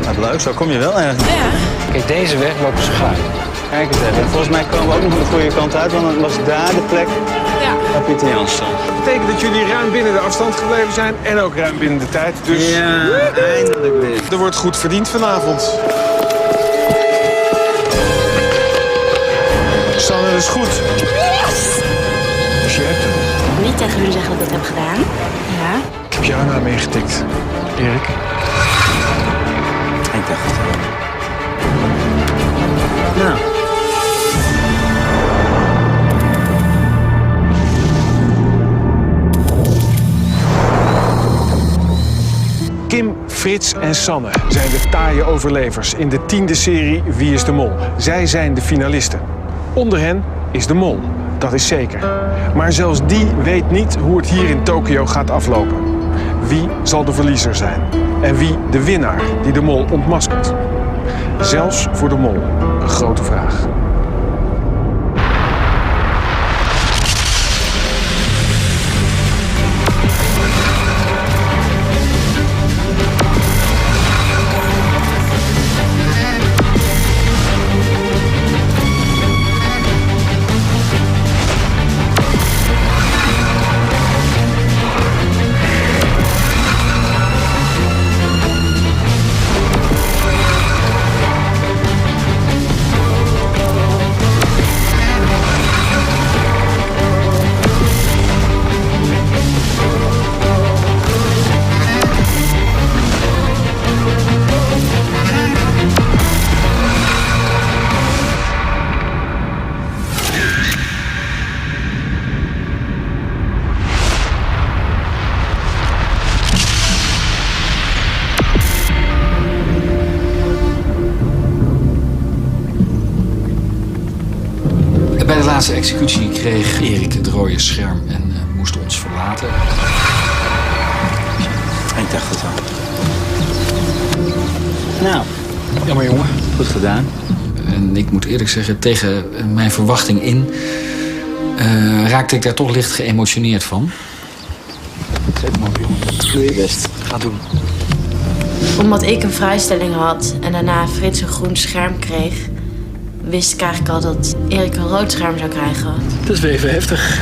Wat leuk, zo kom je wel ergens. Ja. Kijk, deze weg lopen ze schuin. Kijk eens even. Volgens mij komen we ook nog de goede kant uit, want dan was daar de plek waar Pieter Jan stond. Dat betekent dat jullie ruim binnen de afstand gebleven zijn en ook ruim binnen de tijd. Dus Ja, eindelijk weer. er wordt goed verdiend vanavond. Sanne, dat is goed. Dus je hebt hem. Niet tegen jullie zeggen dat ik dat heb gedaan. Ja. Ik heb jouw naam ingetikt, Erik. Ik dacht het wel. Nou. Kim, Frits en Sanne zijn de taaie overlevers in de 10e serie Wie is de Mol. Zij zijn de finalisten. Onder hen is de Mol, dat is zeker. Maar zelfs die weet niet hoe het hier in Tokio gaat aflopen. Wie zal de verliezer zijn? En wie de winnaar die de Mol ontmaskert? Zelfs voor de Mol een grote vraag. Bij de laatste executie kreeg Erik het rode scherm en moest ons verlaten. Ik dacht het wel. Nou, Jammer, jongen. goed gedaan. En ik moet eerlijk zeggen, tegen mijn verwachting in raakte ik daar toch licht geëmotioneerd van. Zet hem op, jongen. Doe je best. Ga doen. Omdat ik een vrijstelling had en daarna Frits een groen scherm kreeg, wist ik eigenlijk al dat Erik een rood scherm zou krijgen. Dat is weer even heftig.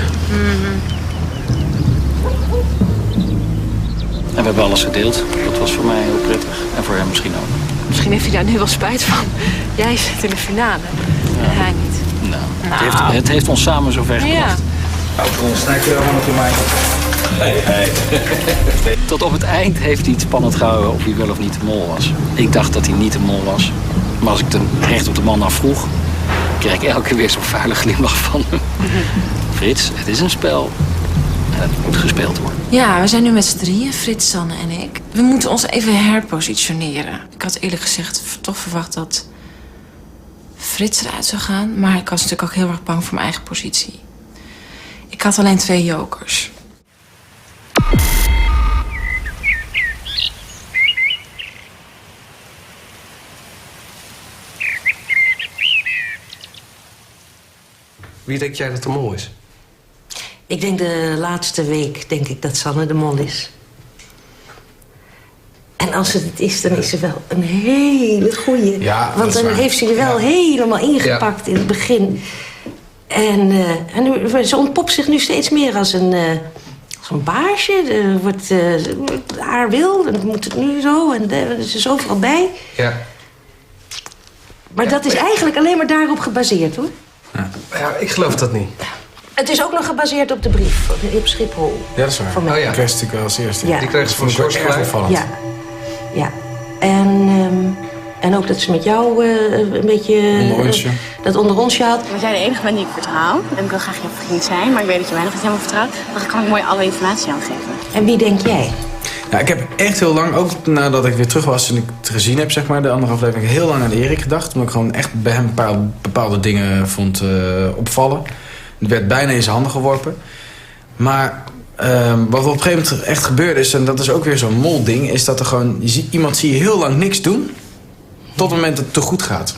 En we hebben alles gedeeld. Dat was voor mij heel prettig. En voor hem misschien ook. Misschien heeft hij daar nu wel spijt van. Jij zit in de finale. En hij niet. Nou, het heeft ons samen zover gebracht. Tot op het eind heeft hij het spannend gehouden of hij wel of niet de mol was. Ik dacht dat hij niet de mol was. Maar als ik hem recht op de man afvroeg, kreeg ik elke keer weer zo'n vuile glimlach van hem. Frits, het is een spel. En het moet gespeeld worden. Ja, we zijn nu met z'n drieën, Frits, Sanne en ik. We moeten ons even herpositioneren. Ik had eerlijk gezegd toch verwacht dat Frits eruit zou gaan. Maar ik was natuurlijk ook heel erg bang voor mijn eigen positie. Ik had alleen 2 jokers. Wie denk jij dat de mol is? Ik denk de laatste week denk ik dat Sanne de mol is. En als het is, dan is ze wel een hele goeie. Ja, want dan heeft ze je wel helemaal ingepakt in het begin. En ze ontpopt zich nu steeds meer als een baasje. Haar wil, dan moet het nu zo. En ze is overal bij. Ja. Maar dat is eigenlijk alleen maar daarop gebaseerd, hoor. Ja, ik geloof dat niet. Het is ook nog gebaseerd op de brief op Schiphol. Ja, dat is waar. Van mij. Oh, ja. Ik kreeg natuurlijk wel als eerste. Ja. Die kreeg ze van de George erg opvallend. Ja. Ja. En ook dat ze met jou een beetje dat onder onsje had. Als jij de enige bent die ik vertrouw, en ik wil graag je vriend zijn, maar ik weet dat je mij nog niet helemaal vertrouwt, dan kan ik mooi alle informatie aan geven. En wie denk jij? Nou, ik heb echt heel lang, ook nadat ik weer terug was en ik het gezien heb, zeg maar, de andere aflevering, heel lang aan Erik gedacht. Omdat ik gewoon echt bij hem bepaalde dingen vond opvallen. Het werd bijna in zijn handen geworpen. Maar wat op een gegeven moment echt gebeurde is, en dat is ook weer zo'n mol-ding, is dat er gewoon, iemand zie je heel lang niks doen, tot het moment dat het te goed gaat.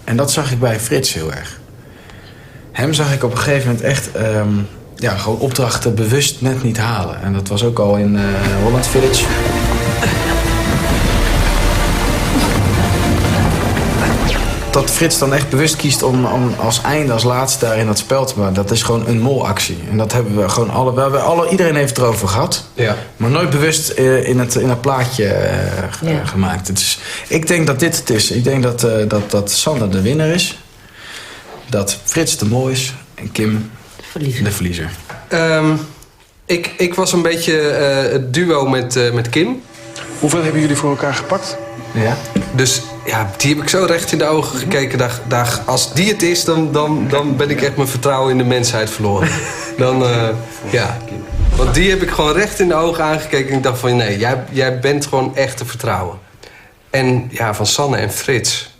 En dat zag ik bij Frits heel erg. hem zag ik op een gegeven moment echt gewoon opdrachten bewust net niet halen. En dat was ook al in Holland Village. Dat Frits dan echt bewust kiest om als einde, als laatste daar in dat spel te maken, dat is gewoon een molactie. En dat hebben we gewoon iedereen heeft het erover gehad. Ja. Maar nooit bewust in het plaatje gemaakt. Dus ik denk dat dit het is. Ik denk dat Sanne de winnaar is. Dat Frits de mol is en Kim de verliezer. Ik was een beetje het duo met Kim. Hoeveel hebben jullie voor elkaar gepakt? Ja. Dus ja, die heb ik zo recht in de ogen gekeken. Als die het is, dan ben ik echt mijn vertrouwen in de mensheid verloren. Want die heb ik gewoon recht in de ogen aangekeken. En ik dacht van, nee, jij bent gewoon echt te vertrouwen. En ja, van Sanne en Frits.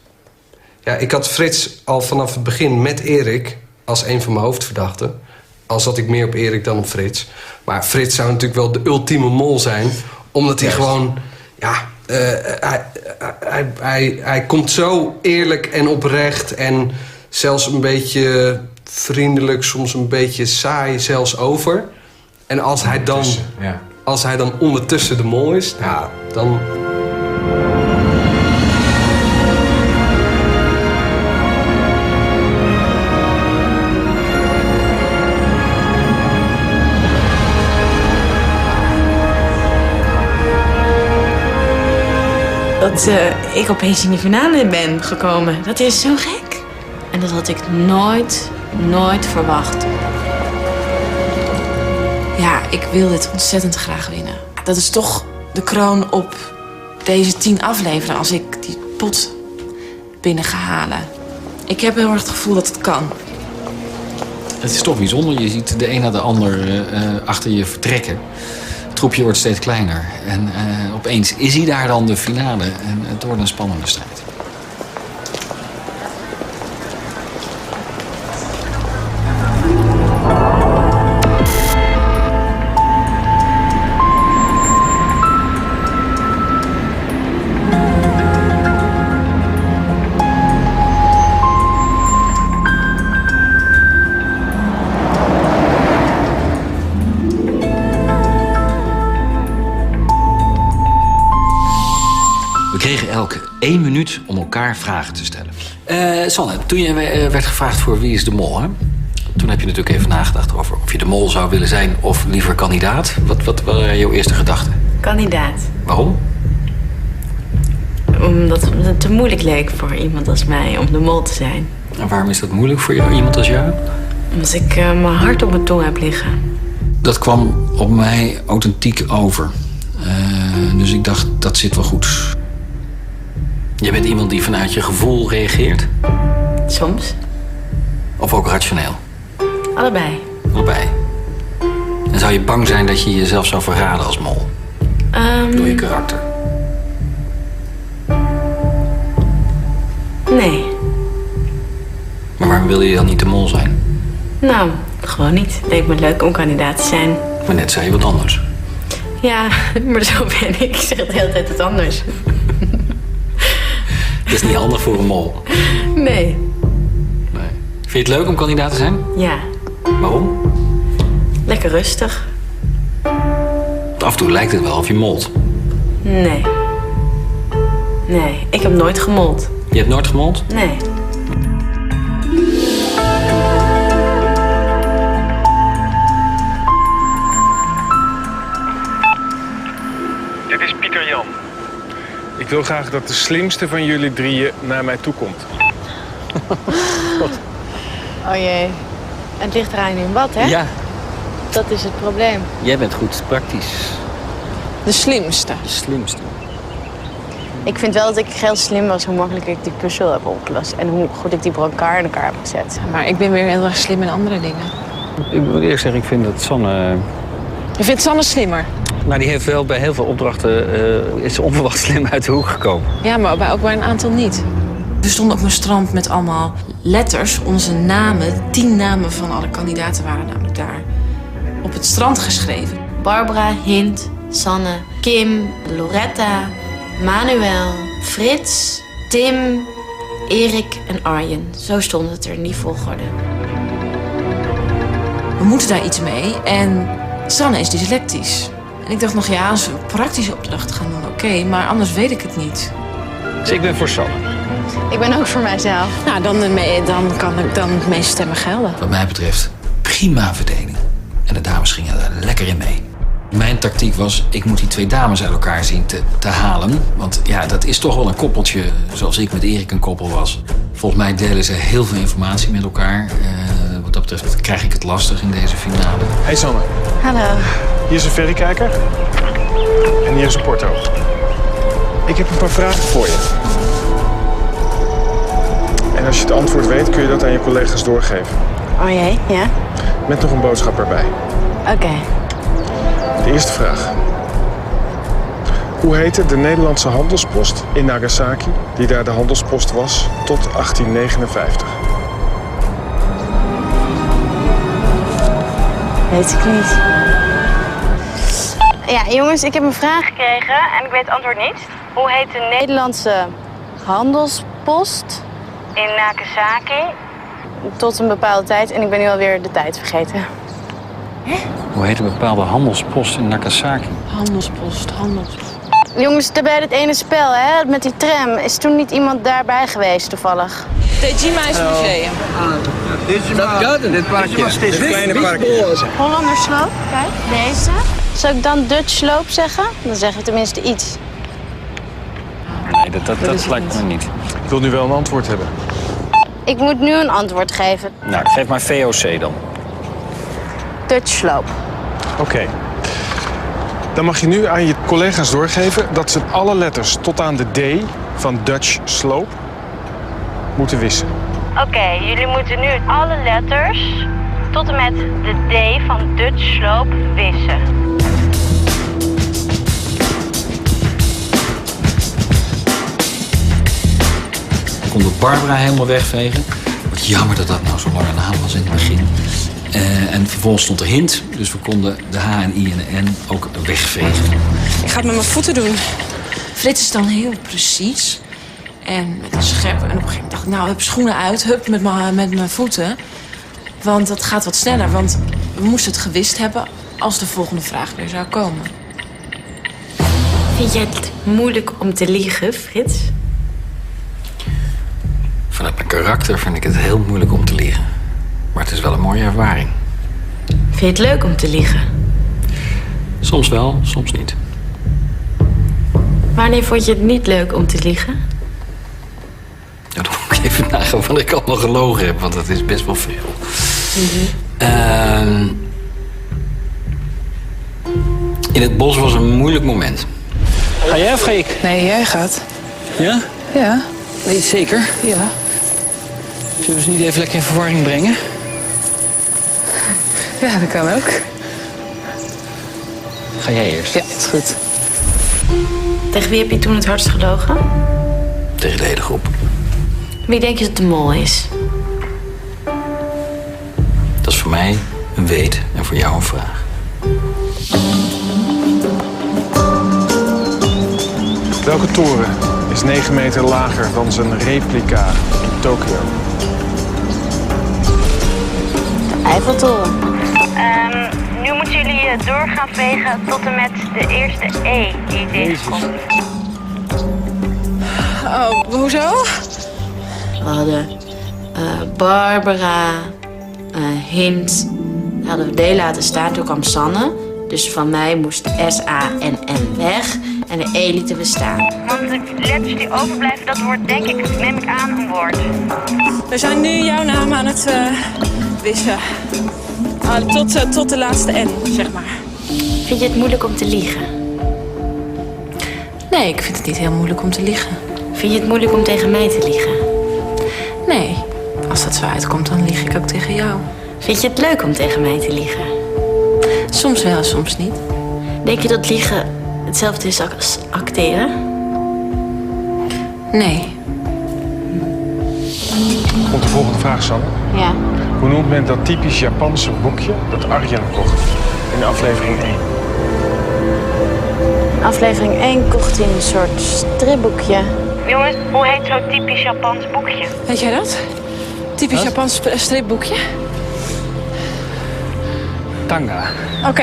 Ja, ik had Frits al vanaf het begin met Erik als een van mijn hoofdverdachten. Al zat ik meer op Erik dan op Frits. Maar Frits zou natuurlijk wel de ultieme mol zijn. Omdat hij gewoon... Ja, hij komt zo eerlijk en oprecht en zelfs een beetje vriendelijk, soms een beetje saai zelfs over. En als hij dan ondertussen de mol is, dan... Dat ik opeens in die finale ben gekomen. Dat is zo gek. En dat had ik nooit verwacht. Ja, ik wil dit ontzettend graag winnen. Dat is toch de kroon op deze 10 afleveringen als ik die pot binnen ga halen. Ik heb heel erg het gevoel dat het kan. Het is toch bijzonder. Je ziet de een na de ander achter je vertrekken. Het troepje wordt steeds kleiner. En opeens is hij daar dan de finale. En het wordt een spannende strijd. We kregen elke 1 minuut om elkaar vragen te stellen. Sanne, toen je werd gevraagd voor Wie is de Mol, hè? Toen heb je natuurlijk even nagedacht over of je de mol zou willen zijn of liever kandidaat. Wat waren jouw eerste gedachten? Kandidaat. Waarom? Omdat het te moeilijk leek voor iemand als mij om de mol te zijn. En waarom is dat moeilijk voor iemand als jou? Omdat ik mijn hart op mijn tong heb liggen. Dat kwam op mij authentiek over. Dus ik dacht, dat zit wel goed. Je bent iemand die vanuit je gevoel reageert? Soms. Of ook rationeel? Allebei. Allebei. En zou je bang zijn dat je jezelf zou verraden als mol? Door je karakter? Nee. Maar waarom wil je dan niet de mol zijn? Nou, gewoon niet. Het leek me leuk om kandidaat te zijn. Maar net zei je wat anders. Ja, maar zo ben ik. Ik zeg de hele tijd wat anders. Dat is niet handig voor een mol. Nee. Vind je het leuk om kandidaat te zijn? Ja. Waarom? Lekker rustig. Af en toe lijkt het wel of je molt. Nee. Nee, ik heb nooit gemold. Je hebt nooit gemold? Nee. Dit is Pieter Jan. Ik wil graag dat de slimste van jullie drieën naar mij toe komt. Oh jee. En het ligt eraan in wat, hè? Ja. Dat is het probleem. Jij bent goed praktisch. De slimste. De slimste. Ik vind wel dat ik heel slim was hoe makkelijk ik die puzzel heb opgelost. En hoe goed ik die brancard in elkaar heb gezet. Maar ik ben weer heel erg slim in andere dingen. Ik wil eerst zeggen, ik vind dat Sanne... Je vindt Sanne slimmer? Nou, die heeft wel bij heel veel opdrachten is ze onverwacht slim uit de hoek gekomen. Ja, maar ook bij een aantal niet. We stonden op een strand met allemaal letters, onze namen. 10 namen van alle kandidaten waren namelijk daar op het strand geschreven. Barbara, Hint, Sanne, Kim, Loretta, Manuel, Frits, Tim, Erik en Arjen. Zo stond het er in die volgorde. We moeten daar iets mee en Sanne is dyslectisch. En ik dacht nog, ja, als we praktische opdrachten gaan doen, oké, maar anders weet ik het niet. Dus ik ben voor Sanne. Ik ben ook voor mijzelf. Nou, dan kan ik dan de meeste stemmen gelden. Wat mij betreft, prima verdeling. En de dames gingen daar lekker in mee. Mijn tactiek was, ik moet die 2 dames uit elkaar zien te halen. Want ja, dat is toch wel een koppeltje zoals ik met Erik een koppel was. Volgens mij delen ze heel veel informatie met elkaar. Wat dat betreft krijg ik het lastig in deze finale. Hey Sanne, Hallo. hier is een verrekijker. En hier is een porto. Ik heb een paar vragen voor je. En als je het antwoord weet, kun je dat aan je collega's doorgeven. Oh jee, ja? Met nog een boodschap erbij. Oké. De eerste vraag. Hoe heette de Nederlandse handelspost in Nagasaki, die daar de handelspost was tot 1859? Weet ik niet. Ja, jongens, ik heb een vraag gekregen en ik weet het antwoord niet. Hoe heet de Nederlandse handelspost in Nagasaki tot een bepaalde tijd? En ik ben nu alweer de tijd vergeten. Hoe heet een bepaalde handelspost in Nagasaki? Handelspost. Jongens, bij het ene spel, hè, met die tram, is toen niet iemand daarbij geweest toevallig? Dejima's Museum. Dit parkje. Dit kleine parkje. Hollandersloop, kijk, deze. Zou ik dan Dutch Sloop zeggen? Dan zeg ik tenminste iets. Nee, dat lijkt me niet. Ik wil nu wel een antwoord hebben. Ik moet nu een antwoord geven. Nou, geef maar VOC dan. Dutch Sloop. Oké. Dan mag je nu aan je collega's doorgeven dat ze alle letters tot aan de D van Dutch Slope moeten wissen. Oké, jullie moeten nu alle letters tot en met de D van Dutch Sloop wissen. Ik kon de Barbara helemaal wegvegen. Wat jammer dat dat nou zo'n lange naam was in het begin. En vervolgens stond er hint, dus we konden de H en I en de N ook wegvegen. Ik ga het met mijn voeten doen. Frits is dan heel precies. En met een scherp. En op een gegeven moment dacht ik, nou, hup, schoenen uit. Hup, met mijn voeten. Want dat gaat wat sneller. Want we moesten het gewist hebben als de volgende vraag weer zou komen. Vind jij het moeilijk om te liegen, Frits? Vanuit mijn karakter vind ik het heel moeilijk om te liegen. Maar het is wel een mooie ervaring. Vind je het leuk om te liegen? Soms wel, soms niet. Wanneer vond je het niet leuk om te liegen? Ja, dan moet ik even nagaan wat ik allemaal gelogen heb, want dat is best wel veel. In het bos was een moeilijk moment. Ga jij of ga ik? Nee, jij gaat. Ja? Ja. Weet je zeker? Ja. Zullen we ze niet even lekker in verwarring brengen? Ja, dat kan ook. Ga jij eerst? Ja, is goed. Tegen wie heb je toen het hardst gelogen? Tegen de hele groep. Wie denk je dat de mol is? Dat is voor mij een weet en voor jou een vraag. Welke toren is 9 meter lager dan zijn replica in Tokio? De Eiffeltoren. Nu moeten jullie door gaan vegen tot en met de eerste E die tegenkomt. Oh, hoezo? We hadden Barbara, Hint. Daar hadden we D laten staan, toen kwam Sanne. Dus van mij moest S, A en N weg. En de E lieten we staan. Want de letters die overblijven, dat wordt denk ik, neem ik aan, een woord. We zijn nu jouw naam aan het wissen. Tot de laatste N, zeg maar. Vind je het moeilijk om te liegen? Nee, ik vind het niet heel moeilijk om te liegen. Vind je het moeilijk om tegen mij te liegen? Nee, als dat zo uitkomt, dan lieg ik ook tegen jou. Vind je het leuk om tegen mij te liegen? Soms wel, soms niet. Denk je dat liegen hetzelfde is als acteren? Nee. Komt de volgende vraag, Sanne. Ja. Hoe noemt men dat typisch Japanse boekje dat Arjen kocht in aflevering 1? Aflevering 1 kocht hij een soort stripboekje. Jongens, hoe heet zo'n typisch Japans boekje? Weet jij dat? Typisch Japans stripboekje. Tanga. Oké,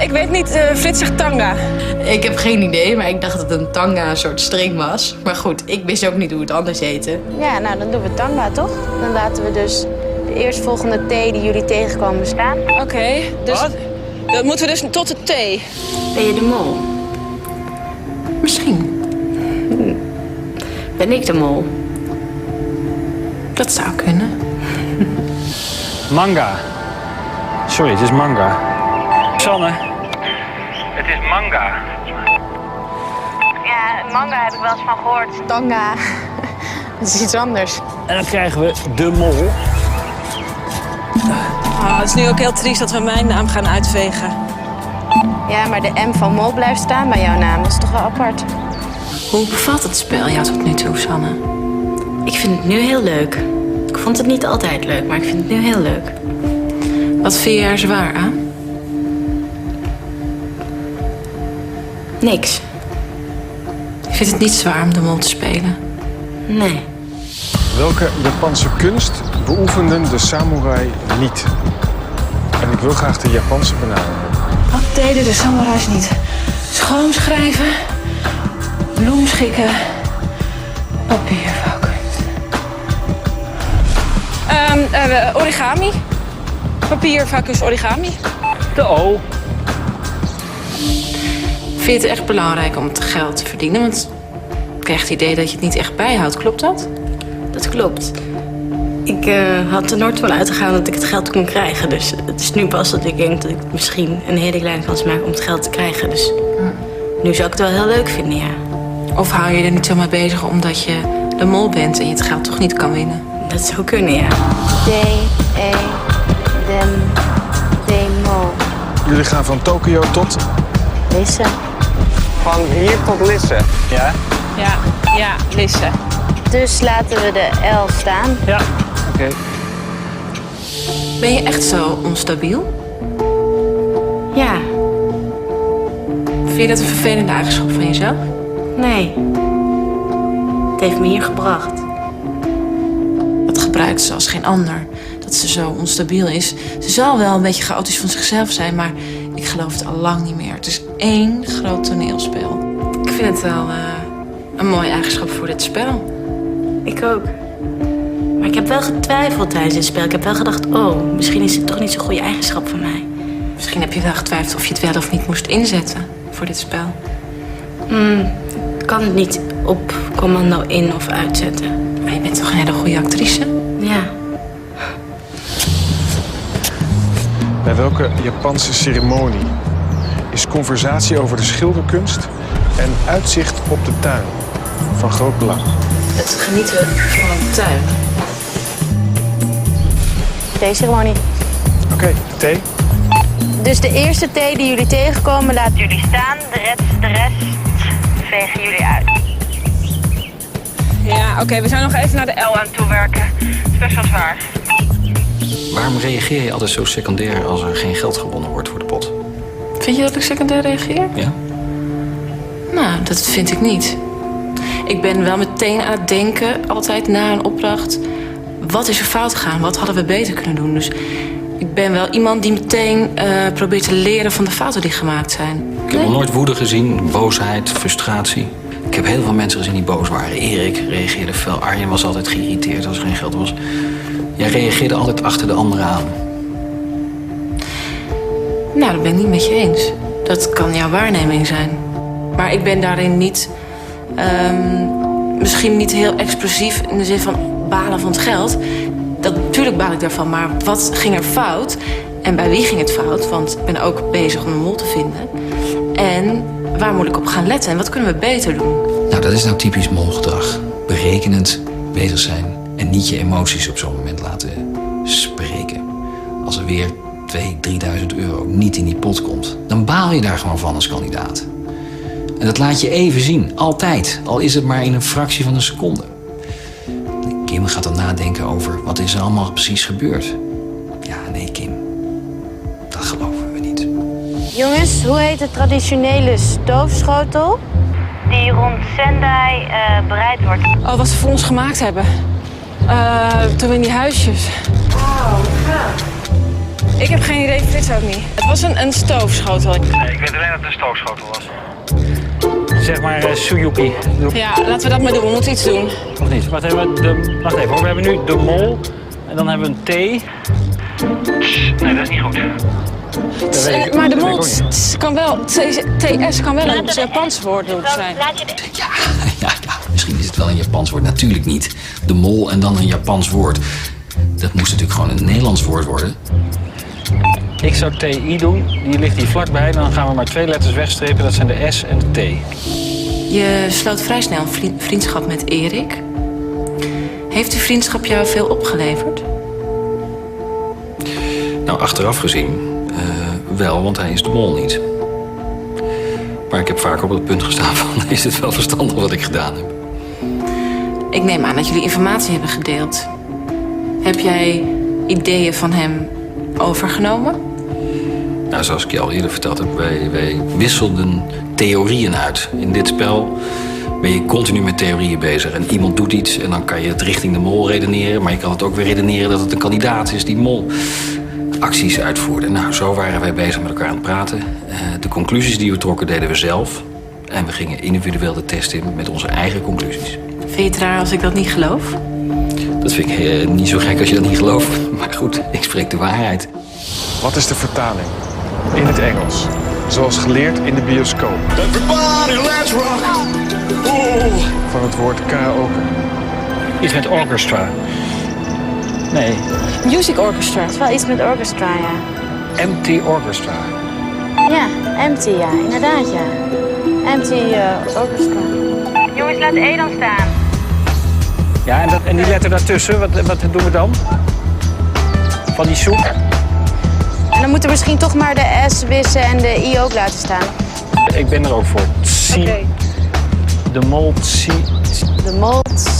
ik weet niet. Frits zegt tanga. Ik heb geen idee, maar ik dacht dat een tanga een soort string was. Maar goed, ik wist ook niet hoe het anders heette. Ja, nou dan doen we tanga, toch? Dan laten we dus de eerstvolgende T die jullie tegenkomen staan. Oké, dus dan moeten we dus tot de T. Ben je de mol? Misschien. Ben ik de mol? Dat zou kunnen. Manga. Sorry, het is manga. Sanne. Het is manga. Ja, manga heb ik wel eens van gehoord. Tanga. Dat is iets anders. En dan krijgen we de mol. Het is nu ook heel triest dat we mijn naam gaan uitvegen. Ja, maar de M van mol blijft staan bij jouw naam. Dat is toch wel apart. Hoe bevalt het spel jou tot nu toe, Sanne? Ik vind het nu heel leuk. Ik vond het niet altijd leuk, maar ik vind het nu heel leuk. Wat vind je er zwaar aan? Niks. Je vindt het niet zwaar om de mol te spelen? Nee. Welke Japanse kunst beoefenden de samurai niet? En ik wil graag de Japanse benaming. Wat deden de samurais niet? Schoonschrijven, bloemschikken, papiervouwkunst. Origami. Papiervouwkunst, origami. De O. Vind je het echt belangrijk om het geld te verdienen? Want ik krijg het idee dat je het niet echt bijhoudt. Klopt dat? Dat klopt. Ik had er nooit van uitgegaan dat ik het geld kon krijgen. Dus het is nu pas dat ik denk dat ik misschien een hele kleine kans maak om het geld te krijgen. Dus nu zou ik het wel heel leuk vinden, ja. Of hou je er niet zo mee bezig omdat je de mol bent en je het geld toch niet kan winnen? Dat zou kunnen, ja. Mol. Jullie gaan van Tokio tot... Lisse. Van hier tot Lisse. Ja? Ja, Lisse. Dus laten we de L staan. Ja. Oké. Ben je echt zo onstabiel? Ja. Vind je dat een vervelende eigenschap van jezelf? Nee. Het heeft me hier gebracht. Dat gebruikt ze als geen ander. Dat ze zo onstabiel is. Ze zal wel een beetje chaotisch van zichzelf zijn, maar ik geloof het al lang niet meer. Het is één groot toneelspel. Ik vind het wel een mooie eigenschap voor dit spel. Ik ook. Maar ik heb wel getwijfeld tijdens het spel. Ik heb wel gedacht, oh, misschien is het toch niet zo'n goede eigenschap van mij. Misschien heb je wel getwijfeld of je het wel of niet moest inzetten voor dit spel. Ik kan het niet op commando in- of uitzetten. Maar je bent toch een hele goede actrice? Ja. Bij welke Japanse ceremonie is conversatie over de schilderkunst en uitzicht op de tuin van groot belang? Het genieten van een tuin. T-ceremonie. Oké, thee. Dus de eerste T die jullie tegenkomen laten jullie staan. De rest vegen jullie uit. Ja, oké, we zijn nog even naar de L aan toe werken. Het is best wel zwaar. Waarom reageer je altijd zo secundair als er geen geld gewonnen wordt voor de pot? Vind je dat ik secundair reageer? Ja? Nou, dat vind ik niet. Ik ben wel meteen aan het denken, altijd na een opdracht. Wat is er fout gegaan? Wat hadden we beter kunnen doen? Dus ik ben wel iemand die meteen probeert te leren van de fouten die gemaakt zijn. Ik heb nog nooit woede gezien, boosheid, frustratie. Ik heb heel veel mensen gezien die boos waren. Erik reageerde fel. Arjen was altijd geïrriteerd als er geen geld was. Jij reageerde altijd achter de anderen aan. Nou, dat ben ik niet met je eens. Dat kan jouw waarneming zijn. Maar ik ben daarin niet... misschien niet heel explosief in de zin van balen van het geld. Natuurlijk baal ik daarvan, maar wat ging er fout? En bij wie ging het fout? Want ik ben ook bezig om een mol te vinden. En waar moet ik op gaan letten? En wat kunnen we beter doen? Nou, dat is nou typisch molgedrag. Berekenend bezig zijn en niet je emoties op zo'n moment laten spreken. Als er weer 2.000, 3.000 euro niet in die pot komt, dan baal je daar gewoon van als kandidaat. En dat laat je even zien, altijd. Al is het maar in een fractie van een seconde. Kim gaat dan nadenken over wat is er allemaal precies gebeurd. Ja, nee, Kim. Dat geloven we niet. Jongens, hoe heet de traditionele stoofschotel? die rond Sendai bereid wordt. Oh, wat ze voor ons gemaakt hebben. Toen in die huisjes. Ik heb geen idee, Frits ook niet. Het was een stoofschotel. Nee, ik weet alleen dat het een stookschotel was. Zeg maar Suzuki. Ja, laten we dat maar doen. We moeten iets doen. Of niet? Wacht even hoor. We hebben nu de mol. En dan hebben we een T. Nee, dat is niet goed. Maar de mol kan wel, TS kan wel een Japans woord zijn. Ja, misschien is het wel een Japans woord. Natuurlijk niet. De mol en dan een Japans woord. Dat moest natuurlijk gewoon een Nederlands woord worden. Ik zou TI doen. Die ligt hier vlakbij. Dan gaan we maar 2 letters wegstrepen. Dat zijn de S en de T. Je sloot vrij snel een vriendschap met Erik. Heeft die vriendschap jou veel opgeleverd? Nou, achteraf gezien wel, want hij is de mol niet. Maar ik heb vaak op het punt gestaan van, is het wel verstandig wat ik gedaan heb? Ik neem aan dat jullie informatie hebben gedeeld. Heb jij ideeën van hem overgenomen? Nou, zoals ik je al eerder verteld heb, wij wisselden theorieën uit. In dit spel ben je continu met theorieën bezig. En iemand doet iets en dan kan je het richting de mol redeneren. Maar je kan het ook weer redeneren dat het een kandidaat is die mol acties uitvoerde. Nou, zo waren wij bezig met elkaar aan het praten. De conclusies die we trokken deden we zelf. En we gingen individueel de test in met onze eigen conclusies. Vind je het raar als ik dat niet geloof? Dat vind ik niet zo gek als je dat niet gelooft. Maar goed, ik spreek de waarheid. Wat is de vertaling? In het Engels. Zoals geleerd in de bioscoop. Everybody, let's rock. Ooh. Van het woord karaoke. Iets met orchestra. Nee. Music orchestra. Het is wel iets met orchestra, ja. Empty orchestra. Ja, empty, ja. Inderdaad, ja. Empty orchestra. Jongens, laat E dan staan. Ja, en die letter daartussen, wat doen we dan? Van die soep? En dan moeten we misschien toch maar de S wissen en de I ook laten staan. Ik ben er ook voor. Oké. De multi... De multi-I-E.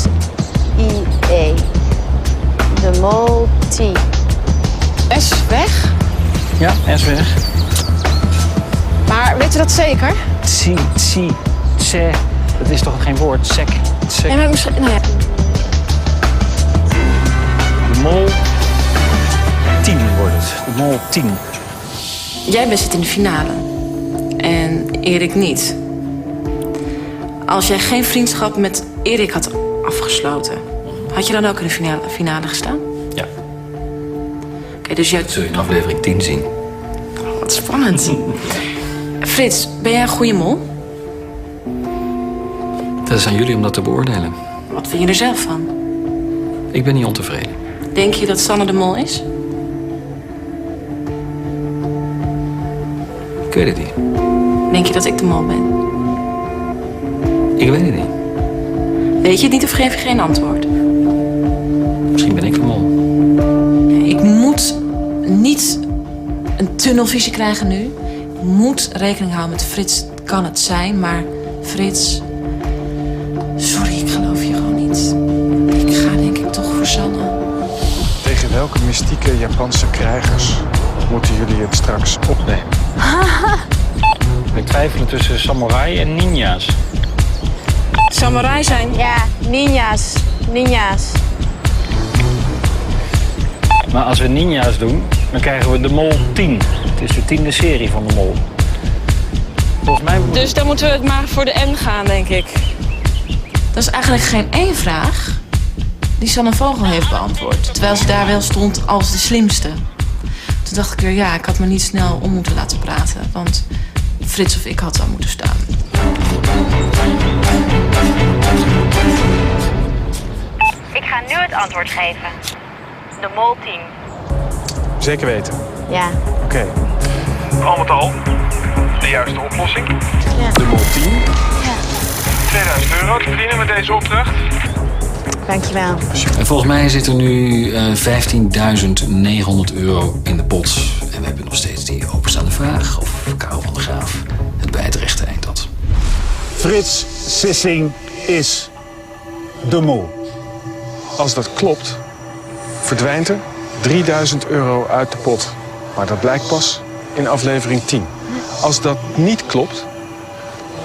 De multi... S weg? Ja, S weg. Maar weet je dat zeker? Se. Dat is toch geen woord? Sek. Ja, maar misschien... Nou ja. De mol 10 wordt het. De mol 10. Jij zit in de finale. En Erik niet. Als jij geen vriendschap met Erik had afgesloten, had je dan ook in de finale gestaan? Ja. Oké, dus jij... Dat zul je in aflevering 10 zien. Wat spannend. Frits, ben jij een goede mol? Dat is aan jullie om dat te beoordelen. Wat vind je er zelf van? Ik ben niet ontevreden. Denk je dat Sanne de mol is? Ik weet het niet. Denk je dat ik de mol ben? Ik weet het niet. Weet je het niet of geef je geen antwoord? Misschien ben ik de mol. Ik moet niet een tunnelvisie krijgen nu. Ik moet rekening houden met Frits. Kan het zijn, maar Frits... Sorry, ik geloof je gewoon niet. Ik ga denk ik toch voor Sanne. Tegen welke mystieke Japanse krijgers moeten jullie het straks opnemen? We twijfelen tussen samurai en ninja's. Samurai zijn? Ja, ninja's. Ninja's. Maar als we ninja's doen, dan krijgen we de mol 10. Het is de 10e serie van de mol. Volgens mij... Dus dan moeten we het maar voor de N gaan, denk ik. Dat is eigenlijk geen één vraag die Sanne Vogel heeft beantwoord. Terwijl ze daar wel stond als de slimste. Toen dacht ik weer, ja, ik had me niet snel om moeten laten praten. Want Frits of ik had dan moeten staan. Ik ga nu het antwoord geven. De mol 10. Zeker weten. Ja. Oké. Al met al, de juiste oplossing. Ja. De mol 10. Ja. €2000 te verdienen met deze opdracht. Dankjewel. En volgens mij zit er nu €15.900 in de pot. En we hebben nog steeds die openstaande vraag of Karel van der Graaf het bij het rechte eind had. Frits Sissing is de mol. Als dat klopt, verdwijnt er €3000 uit de pot. Maar dat blijkt pas in aflevering 10. Als dat niet klopt,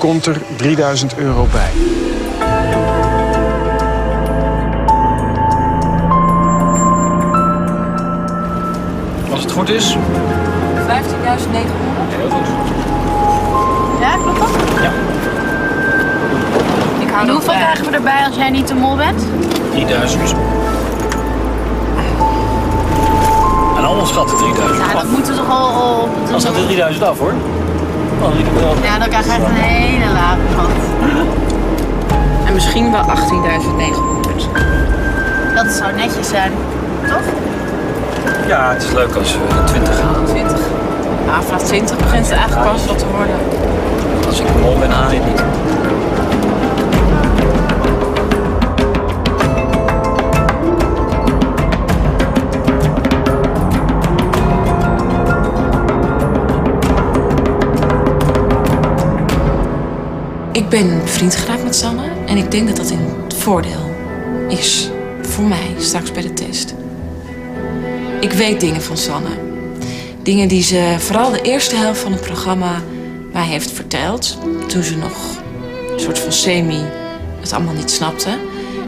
komt er €3000 bij. Als het goed is. 15.900. Heel goed. Ja, klopt dat? Ja. En hoeveel krijgen we erbij als jij niet de mol bent? 3000. En anders gaat de 3000 Ja, dat moeten we toch al... Dan gaat de 3000 af, hoor. Ja, dan krijg je echt een hele lage gat. En misschien wel 18.900. Dat zou netjes zijn, toch? Ja, het is leuk als we 20 gaan. 20. Nou, vanaf 20 begint het eigenlijk pas wat te worden. Als ik mol ben, haal je het niet. Ik ben vriend geraakt met Sanne en ik denk dat dat een voordeel is voor mij straks bij de test. Ik weet dingen van Sanne. Dingen die ze vooral de eerste helft van het programma mij heeft verteld. Toen ze nog een soort van semi het allemaal niet snapte,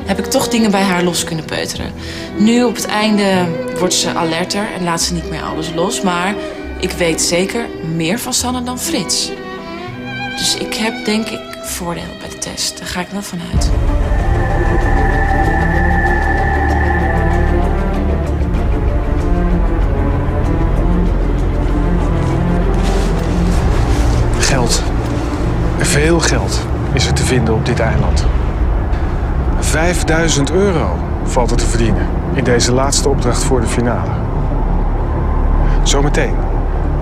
heb ik toch dingen bij haar los kunnen peuteren. Nu op het einde wordt ze alerter en laat ze niet meer alles los. Maar ik weet zeker meer van Sanne dan Frits. Dus ik heb denk ik voordeel bij de test. Daar ga ik wel van uit. Geld. Veel geld is er te vinden op dit eiland. €5000 valt er te verdienen in deze laatste opdracht voor de finale. Zometeen,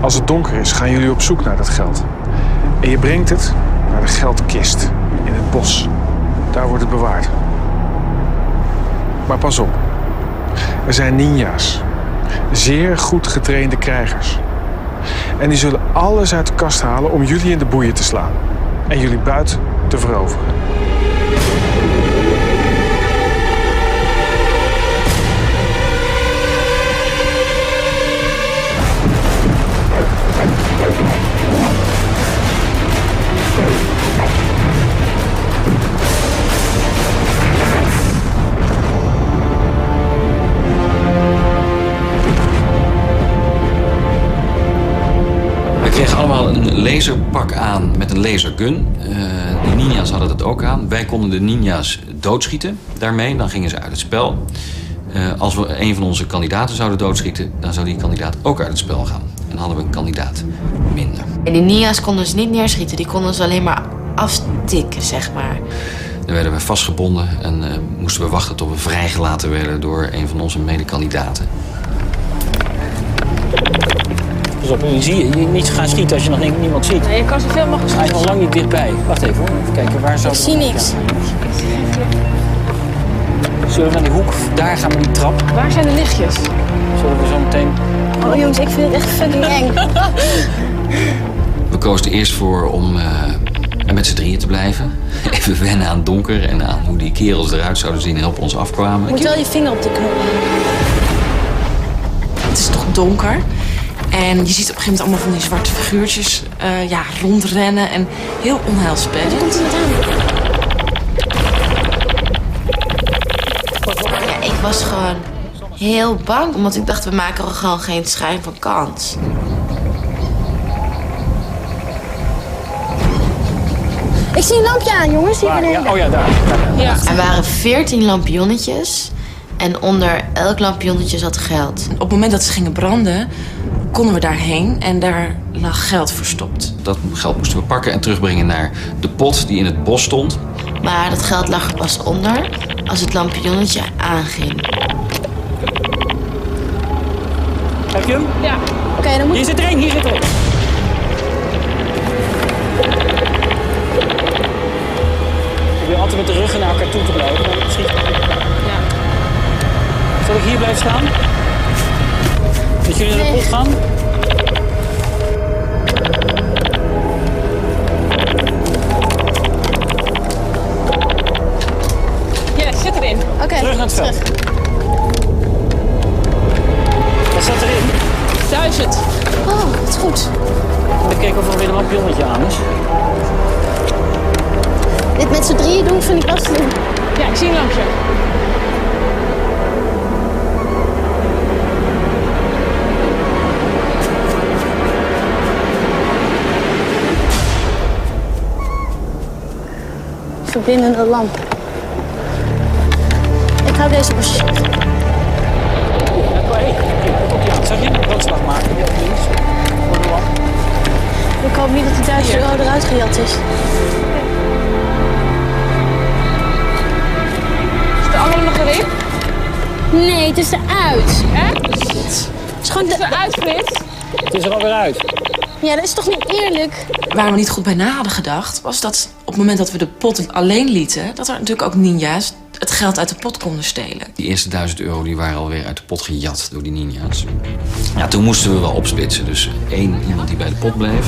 als het donker is, gaan jullie op zoek naar dat geld. En je brengt het naar de geldkist in het bos. Daar wordt het bewaard. Maar pas op. Er zijn ninja's. Zeer goed getrainde krijgers. En die zullen alles uit de kast halen om jullie in de boeien te slaan. En jullie buit te veroveren. We kregen allemaal een laserpak aan met een lasergun. De ninja's hadden dat ook aan. Wij konden de ninja's doodschieten daarmee. Dan gingen ze uit het spel. Als we een van onze kandidaten zouden doodschieten, dan zou die kandidaat ook uit het spel gaan. En dan hadden we een kandidaat minder. En die ninja's konden ze niet neerschieten. Die konden ze alleen maar aftikken, zeg maar. Dan werden we vastgebonden en moesten we wachten tot we vrijgelaten werden door een van onze medekandidaten. Pas op, nu zie je niet gaan schieten als je nog niemand ziet. Nee, je kan zoveel mogelijk Hij is nog lang niet dichtbij. Wacht even hoor, even kijken. Waar zou Ik zie niks. Zullen we naar die hoek? Daar gaan we die trap. Waar zijn de lichtjes? Zullen we zo meteen... Oh jongens, ik vind het echt fucking eng. We kozen er eerst voor om er met z'n drieën te blijven. Even wennen aan het donker en aan hoe die kerels eruit zouden zien en op ons afkwamen. Je moet wel je vinger op de knop. Het is toch donker. En je ziet op een gegeven moment allemaal van die zwarte figuurtjes rondrennen en heel onheilspellend. Komt er wat aan? Ja, ik was gewoon heel bang, omdat ik dacht, we maken er gewoon geen schijn van kans. Ik zie een lampje aan, jongens. Hier beneden. Ja, oh ja, daar. Ja. Er waren 14 lampionnetjes en onder elk lampionnetje zat geld. Op het moment dat ze gingen branden, konden we daarheen en daar lag geld verstopt. Dat geld moesten we pakken en terugbrengen naar de pot die in het bos stond. Maar dat geld lag er pas onder als het lampionnetje aanging. Heb je hem? Ja. Oké, dan moet Hier zit er één, hier zit er één. Probeer altijd met de ruggen naar elkaar toe te blijven. Dan schiet je. Ja. Zal ik hier blijven staan? Dat jullie naar de pot gaan? Ja, zit erin. Oké, Terug naar het veld. Wat staat erin? 1000. Oh, dat is goed. Dan kijken of er weer een lampionnetje aan is. Dit met z'n drieën doen vind ik wel slim. Ja, ik zie een lampje. Verbindende lamp. Ik hou deze positie. Zag je een brandslag maken? Ik hoop niet dat die 1000 euro eruit gejat is. Is de andere nog erin? Nee, het is eruit. Echt? Het is gewoon eruit, Frits. Het is er alweer uit. Ja, dat is toch niet eerlijk? Waar we niet goed bij na hadden gedacht, was dat op het moment dat we de pot alleen lieten, dat er natuurlijk ook ninja's het geld uit de pot konden stelen. Die eerste 1000 euro die waren alweer uit de pot gejat door die ninja's. Ja, toen moesten we wel opsplitsen. Dus 1 iemand die bij de pot bleef.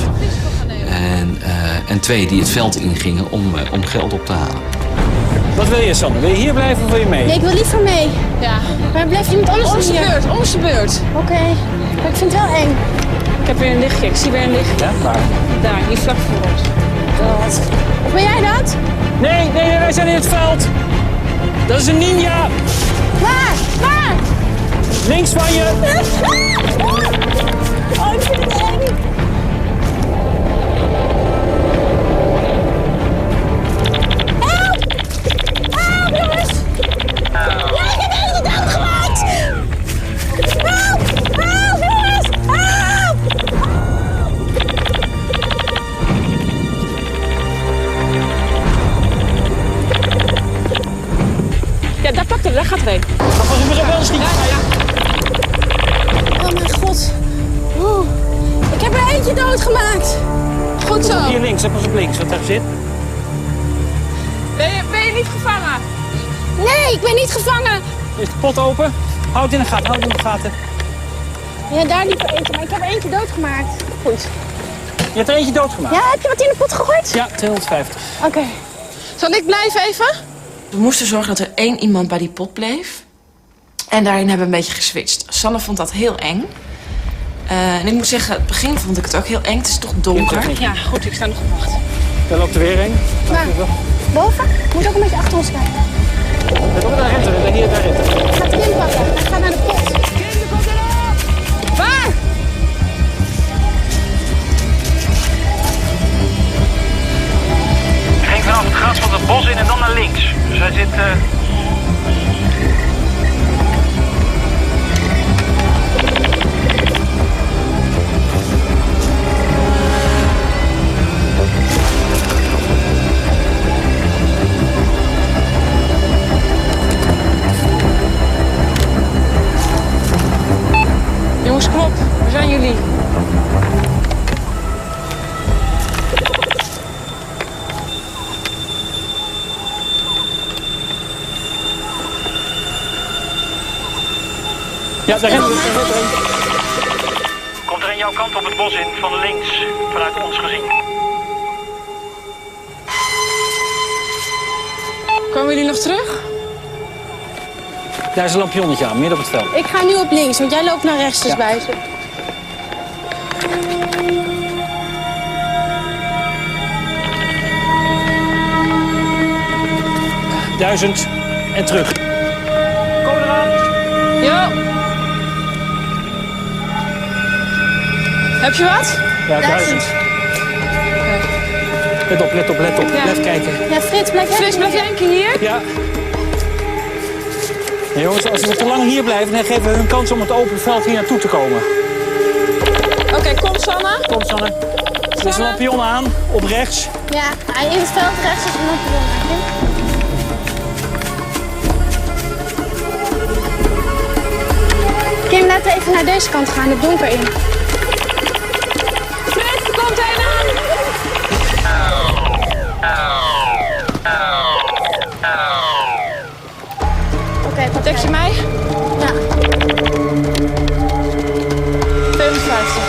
En 2 die het veld ingingen om geld op te halen. Wat wil je, Sanne? Wil je hier blijven of wil je mee? Nee, ik wil liever mee. Ja. Maar blijft iemand anders Onze hier? beurt, onze beurt. Oké, maar ik vind het wel eng. Ik heb weer een lichtje, ik zie weer een licht. Ja, waar? Daar, hier vlak voor ons. Wat? Of ben jij dat? Nee, wij zijn in het veld. Dat is een ninja. Waar? Links van je. Oh, ik vind het eng. Help! Help, jongens! Ja, ik heb eentje doodgemaakt! Help! Help, jongens! Help! Ja, daar pakt hij, daar gaat er een. Volgens mij wel eens niet. Oh mijn god. Oeh. Ik heb er eentje doodgemaakt. Goed zo. Hier links, pas op links, wat daar zit. Ben je niet gevangen? Nee, ik ben niet gevangen. Is de pot open? Houd het in de gaten, houd het in de gaten. Ja, daar liep er eentje, maar ik heb er eentje doodgemaakt. Goed. Je hebt er eentje doodgemaakt? Ja, heb je wat in de pot gegooid? Ja, 250. Oké. Zal ik blijven even? We moesten zorgen dat er 1 iemand bij die pot bleef. En daarin hebben we een beetje geswitcht. Sanne vond dat heel eng. En ik moet zeggen, het begin vond ik het ook heel eng. Het is toch donker. Ja, goed, ik sta nog op wacht. Daar loopt er weer een. Waar? Boven? Moet ook een beetje achter ons kijken. Daar rent er, hier, daar rent er. Ik ga het kind pakken. Hij gaat naar de pot. Kinderen, komt erop! Waar? Hij ging vanaf het gras van het bos in en dan naar links. Dus hij zit... Jongens, kom op. Waar zijn jullie? Ja, daar rent er een. Komt er aan jouw kant op het bos in, van links, vanuit ons gezien. Komen jullie nog terug? Daar is een lampionnetje aan, midden op het veld. Ik ga nu op links, want jij loopt naar rechts dus buiten. Duizend en terug. Kom eraan. Ja. Heb je wat? Ja, 1000. Let op, let op, let op. Ja. Blijf kijken. Ja, Frits, Frits, blijf jij een keer hier? Ja. Ja, jongens, als we te lang hier blijven, dan geven we hun kans om het open veld hier naartoe te komen. Oké, kom Sanne. Kom, Sanne. Er is een lampion aan, op rechts. Ja, in het veld rechts is een lampion. Kim, laten we even naar deze kant gaan, het donker in. Frits, er komt een aan. Oké, Dek je mij? Ja. 250.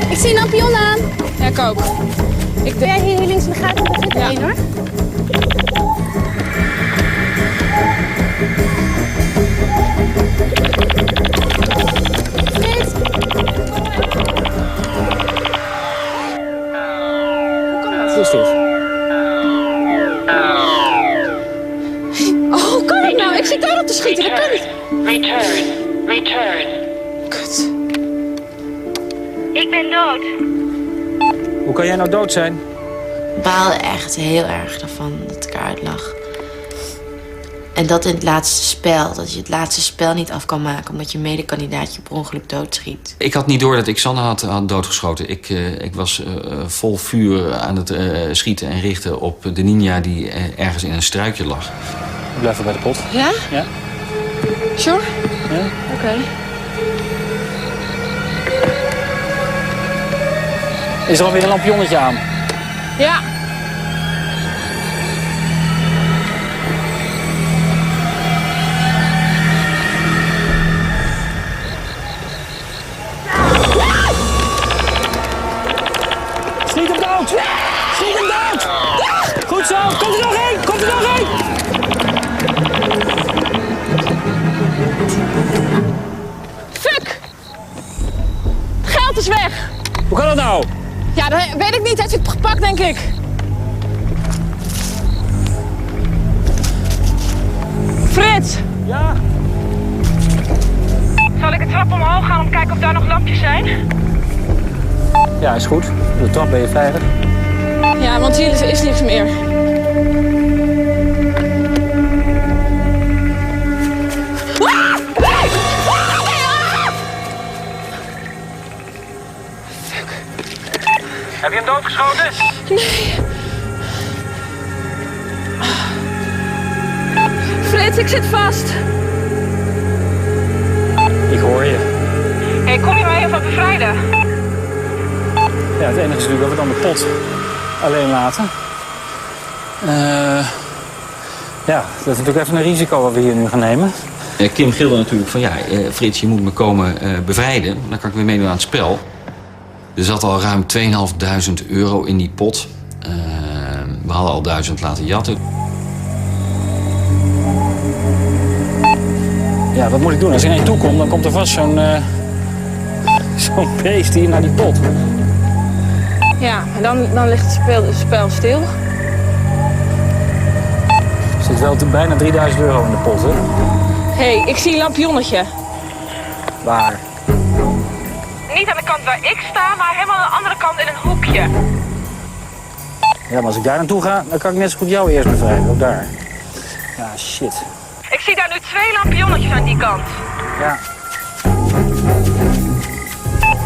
Ik zie een lampion aan. Ja, ik ook. Doe jij hier links in de gaten, dat zit er één hoor. Frits! het nou? Ik zit daar op te schieten, dat kan niet. Return. Kut. Ik ben dood. Hoe kan jij nou dood zijn? Ik baalde echt heel erg ervan dat ik eruit lag. En dat in het laatste spel. Dat je het laatste spel niet af kan maken omdat je medekandidaatje per ongeluk doodschiet. Ik had niet door dat ik Sanne had doodgeschoten. Ik was vol vuur aan het schieten en richten op de ninja die ergens in een struikje lag. Ik blijf bij de pot. Ja? Ja. Sure? Ja. Oké. Is er alweer een lampionnetje aan? Ja. Schiet hem dood! Schiet hem dood! Goed zo! Komt er nog één! Komt er nog één! Fuck! Het geld is weg. Hoe kan dat nou? Ja, dat weet ik niet. Hij heeft het gepakt, denk ik. Frits! Ja? Zal ik de trap omhoog gaan om te kijken of daar nog lampjes zijn? Ja, is goed. Op de trap ben je veilig. Ja, want hier is niks meer. Heb je hem doodgeschoten? Nee. Frits, ik zit vast. Ik hoor je. Hey, kom je mij even bevrijden? Ja, het enige is natuurlijk dat we dan de pot alleen laten. Ja, dat is natuurlijk even een risico wat we hier nu gaan nemen. Kim gilde natuurlijk van Frits, je moet me komen bevrijden. Dan kan ik weer meedoen aan het spel. Er zat al ruim 2.500 euro in die pot. We hadden al 1000 laten jatten. Ja, wat moet ik doen? Als ik naar je toe kom, dan komt er vast zo'n beest hier naar die pot. Ja, en dan ligt het spel stil. Er zit wel bijna 3.000 euro in de pot, hè? Hé, ik zie een lampionnetje. Waar? Niet aan de kant waar ik sta, maar helemaal aan de andere kant in een hoekje. Ja, maar als ik daar naartoe ga, dan kan ik net zo goed jou eerst bevrijden. Ook daar. Ja, shit. Ik zie daar nu 2 lampionnetjes aan die kant. Ja.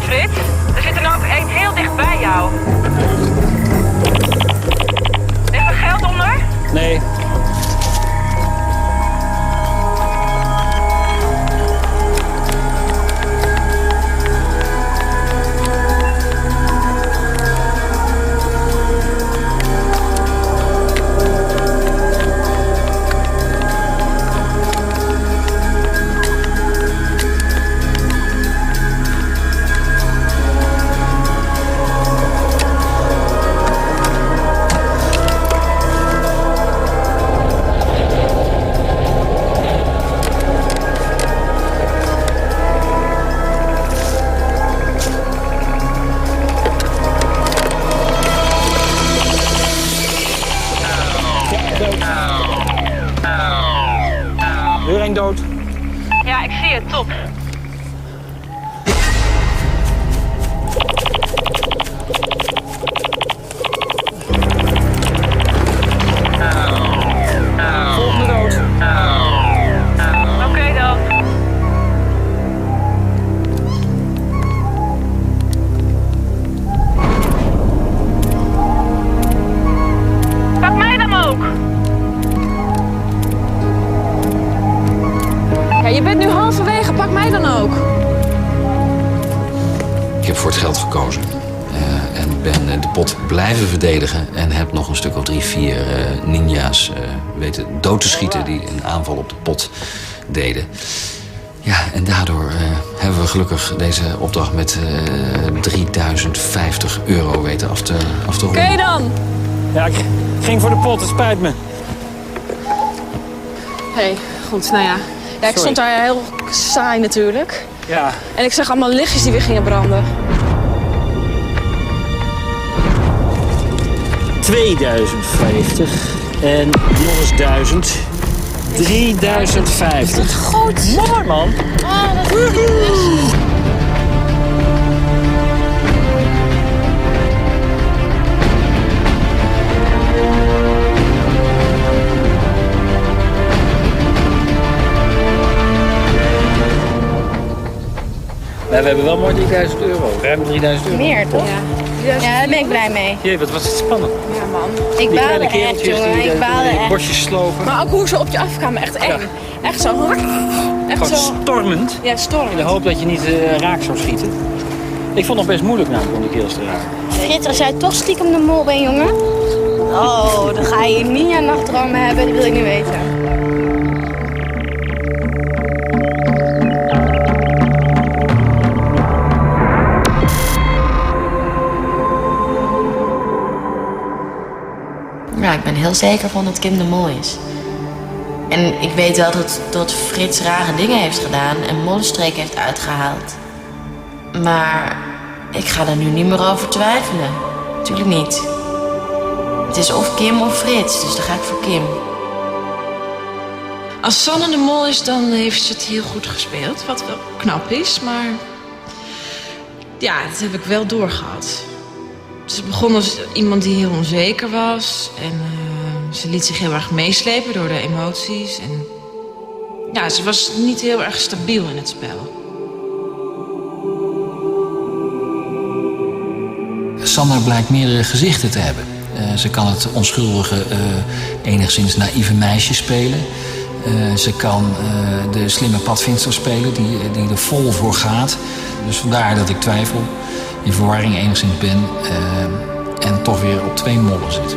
Frits, er zit er nou ook één heel dicht bij jou. Ligt er geld onder? Nee. Weer één dood. Ja, ik zie het. Top. Volgende dood. Oké dan. Pak mij dan ook. Ja, je bent nu halverwege, pak mij dan ook. Ik heb voor het geld gekozen. En ben de pot blijven verdedigen. En heb nog een stuk of 3, 4 ninja's weten dood te schieten die een aanval op de pot deden. Ja, en daardoor hebben we gelukkig deze opdracht met 3050 euro weten af te ronden. Oké dan. Ja, ik ging voor de pot, het spijt me. Hé, goed, nou ja. Ja, ik stond daar heel saai natuurlijk. Ja. En ik zag allemaal lichtjes die weer gingen branden. 2050 en nog eens 1000. 3050. Goed. Mooi, man. We hebben wel mooi 3000 euro. Ruim 3000 euro. Meer, toch? Ja, daar ben ik blij mee. Jee, wat was het spannend. Ja, man. Ik Die baalde kleine echt, kereltjes jongen. die Ik baalde echt. bosjes slopen. Maar ook hoe ze op je afkwamen, echt eng. Ja. Echt zo. Echt Gewoon zo. stormend. Ja, stormend. In de hoop dat je niet raak zou schieten. Ik vond het nog best moeilijk namelijk om die kerels te raken. Frits, als jij toch stiekem de mol bent, jongen. Oh, dan ga je niet aan nachtdromen hebben, dat wil ik niet weten. Ja, ik ben heel zeker van dat Kim de mol is. En ik weet wel dat Frits rare dingen heeft gedaan en mollenstreek heeft uitgehaald. Maar ik ga er nu niet meer over twijfelen. Tuurlijk niet. Het is of Kim of Frits, dus dan ga ik voor Kim. Als Sanne de mol is, dan heeft ze het heel goed gespeeld. Wat wel knap is, maar... Ja, dat heb ik wel doorgehad. Ze begon als iemand die heel onzeker was. En ze liet zich heel erg meeslepen door de emoties. En ja, ze was niet heel erg stabiel in het spel. Sander blijkt meerdere gezichten te hebben. Ze kan het onschuldige, enigszins naïeve meisje spelen. Ze kan de slimme padvindster spelen die er vol voor gaat. Dus vandaar dat ik twijfel, in verwarring enigszins ben en toch weer op 2 mollen zit.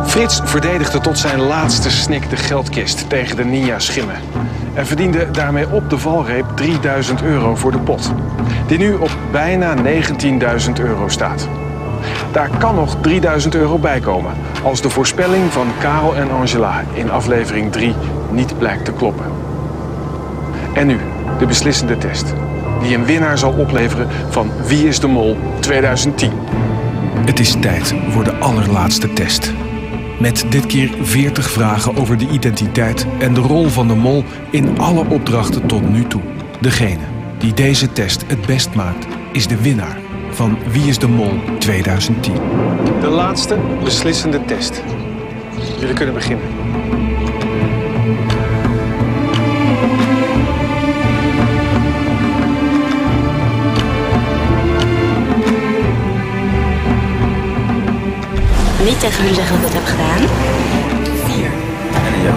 Frits verdedigde tot zijn laatste snik de geldkist tegen de ninja-schimmen. En verdiende daarmee op de valreep 3000 euro voor de pot. Die nu op bijna 19.000 euro staat. Daar kan nog 3000 euro bij komen als de voorspelling van Karel en Angela in aflevering 3 niet blijkt te kloppen. En nu de beslissende test, die een winnaar zal opleveren van Wie is de Mol 2010. Het is tijd voor de allerlaatste test. Met dit keer 40 vragen over de identiteit en de rol van de mol in alle opdrachten tot nu toe. Degene die deze test het best maakt, is de winnaar van Wie is de Mol 2010. De laatste beslissende test. Jullie kunnen beginnen. Niet tegen jullie zeggen dat ik het heb gedaan. 4. En ja.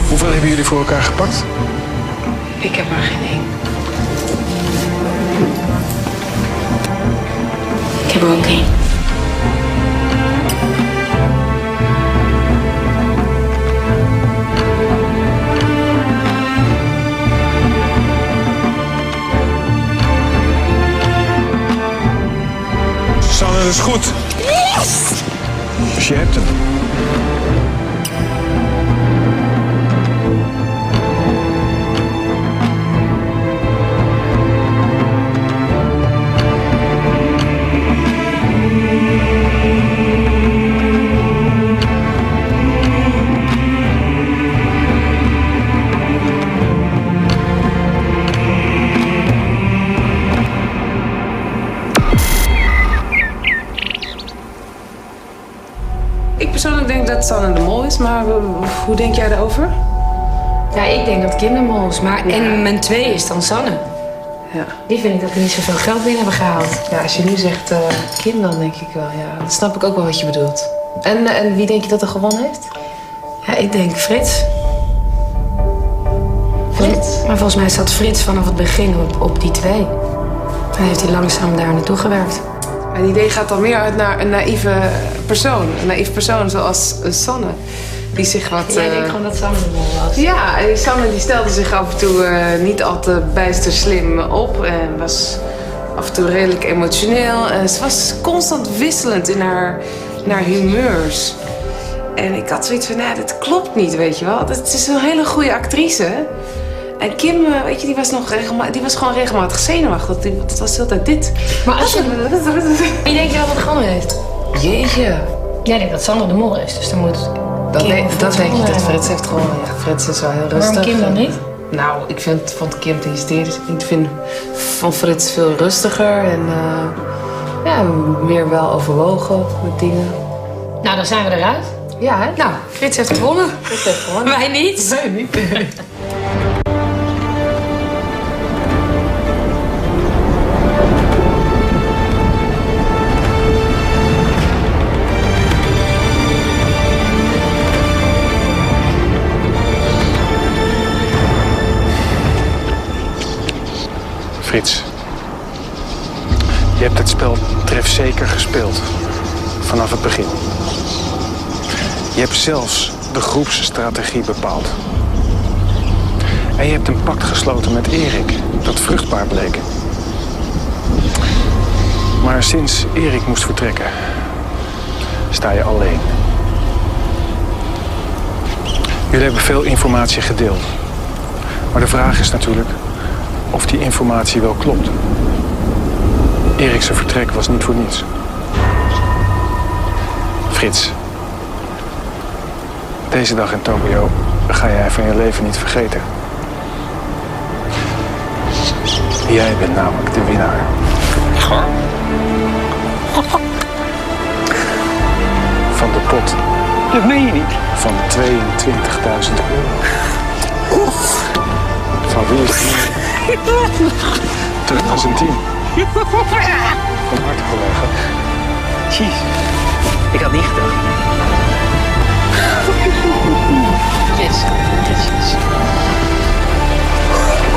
Hoeveel hebben jullie voor elkaar gepakt? Ik heb er geen 1. Ik heb er ook 1. Sanne, dat is goed. Yes! Dus je hebt hem. Ik persoonlijk denk dat Sanne de mol is, maar hoe denk jij daarover? Ja, ik denk dat Kim de mol is, maar en mijn 2 is dan Sanne. Ja. Die vind ik dat we niet zoveel geld binnen hebben gehaald. Ja, als je nu zegt Kim, dan denk ik wel, ja. Dan snap ik ook wel wat je bedoelt. En wie denk je dat er gewonnen heeft? Ja, ik denk Frits. Maar volgens mij zat Frits vanaf het begin op die 2. En heeft hij langzaam daar naartoe gewerkt. Mijn idee gaat dan meer uit naar een naïeve persoon. Een naïef persoon zoals Sanne. Die zich wat... Jij denkt gewoon dat Sanne de mol was? Ja, en Sanne die stelde zich af en toe niet al te bijster slim op. En was af en toe redelijk emotioneel. Ze was constant wisselend in haar naar humeurs. En ik had zoiets van, nou, dat klopt niet, weet je wel. Het is een hele goede actrice. En Kim, weet je, die was gewoon regelmatig zenuwachtig. Dat was altijd dit. Maar als je... Wie denk je wel wat gewonnen heeft? Jeetje. Jij denkt dat Sanne de mol is, dus dan moet... Dat denk je dat Frits heeft gewonnen. Ja, Frits is wel heel rustig. Waarom Kim dan niet? Nou, ik vond Kim te hysterisch. Ik vind van Frits veel rustiger en meer wel overwogen met dingen. Nou, dan zijn we eruit. Ja, hè? Nou, Frits heeft gewonnen. Wij niet. Wij niet. Frits, je hebt het spel trefzeker gespeeld. Vanaf het begin. Je hebt zelfs de groepsstrategie bepaald. En je hebt een pact gesloten met Erik, dat vruchtbaar bleek. Maar sinds Erik moest vertrekken, sta je alleen. Jullie hebben veel informatie gedeeld. Maar de vraag is natuurlijk of die informatie wel klopt. Erik's vertrek was niet voor niets. Frits, deze dag in Tokio ga jij van je leven niet vergeten. Jij bent namelijk de winnaar. Van de pot. Dat meen je niet. Van 22.000 euro. Van wie is het? 2010. Van harte, collega. Jeez, ik had niet gedacht. Yes.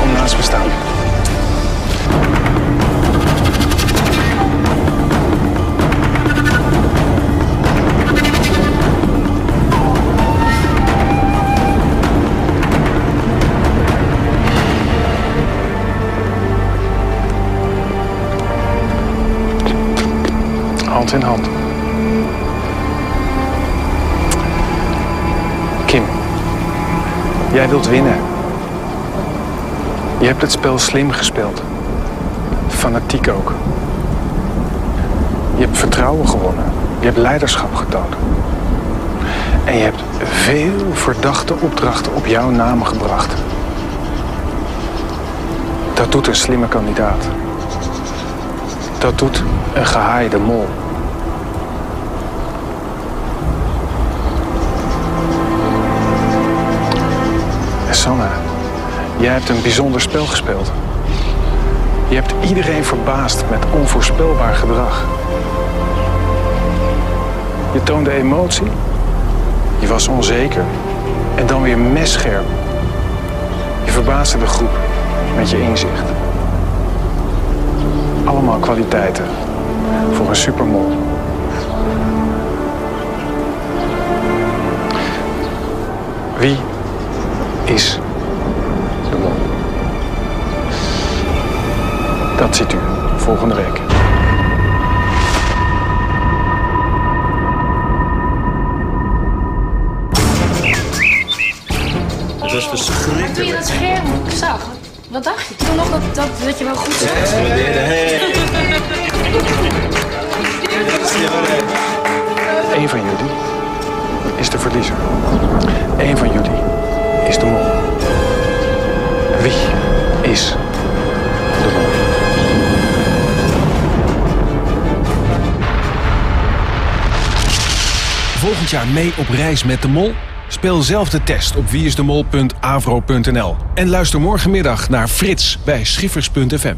Kom naast me staan. Hand in hand. Kim, jij wilt winnen. Je hebt het spel slim gespeeld. Fanatiek ook. Je hebt vertrouwen gewonnen. Je hebt leiderschap getoond. En je hebt veel verdachte opdrachten op jouw naam gebracht. Dat doet een slimme kandidaat. Dat doet een gehaaide mol. En Sanne, jij hebt een bijzonder spel gespeeld. Je hebt iedereen verbaasd met onvoorspelbaar gedrag. Je toonde emotie. Je was onzeker. En dan weer messcherp. Je verbaasde de groep met je inzicht. Allemaal kwaliteiten voor een supermol. Wie is de mol? Dat ziet u volgende week. Het was verschrikkelijk. Toen je dat scherm zag, wat dacht je? Toen nog dat je wel goed zag? Eén van jullie is de verliezer. Eén van jullie is de mol. Wie is de mol? Volgend jaar mee op reis met de mol? Speel zelf de test op wieisdemol.avro.nl. En luister morgenmiddag naar Frits bij Schiffers.fm.